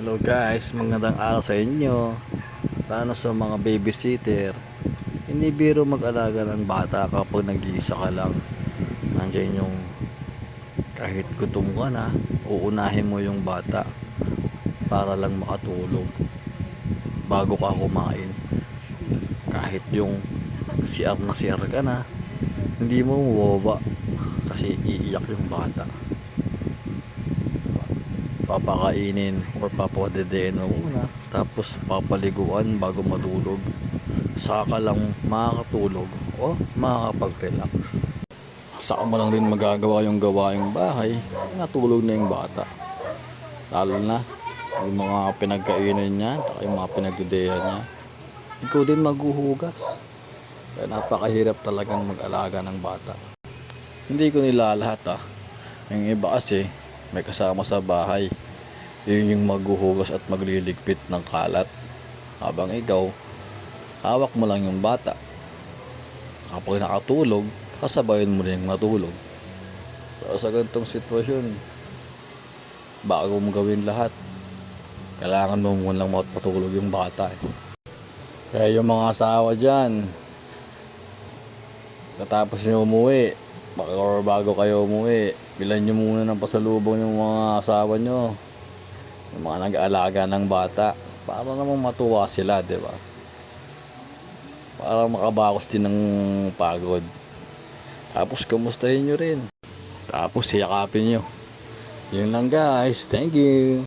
Hello guys, magandang araw sa inyo. Paano sa mga babysitter? Hindi biro mag-alaga ng bata kapag nag-iisa ka lang. Nandiyan yung kahit gutom ka na, uunahin mo yung bata para lang makatulog bago ka kumain. Kahit yung CR na CR ka na, hindi mo mababa kasi iiyak yung bata. Papakainin or papadedein mo muna, tapos papaliguan bago matulog, saka ka lang makakatulog o makakapag-relax. Saka mo lang din magagawa yung gawaing bahay, natulog na yung bata, lalo na yung mga pinagkainan niya at yung mga pinagdedehan niya. Ikaw din maghuhugas, kaya napakahirap talagang mag-alaga ng bata. Hindi ko nilalahat yung iba kasi may kasama sa bahay, yun yung maghuhugas at magliligpit ng kalat, habang ikaw hawak mo lang yung bata. Kapag nakatulog, kasabayan mo rin matulog. So, sa ganitong sitwasyon, bago mo gawin lahat, kailangan mo munang matulog yung bata Kaya yung mga asawa dyan, katapos nyo umuwi or bago kayo umuwi, bilan nyo muna ng pasalubong yung mga asawa nyo, yung mga nag-aalaga ng bata, para namang matuwa sila, di ba? Para makabawas din ng pagod. Tapos kamustahin nyo rin, tapos siyakapin nyo. Yun lang guys, thank you.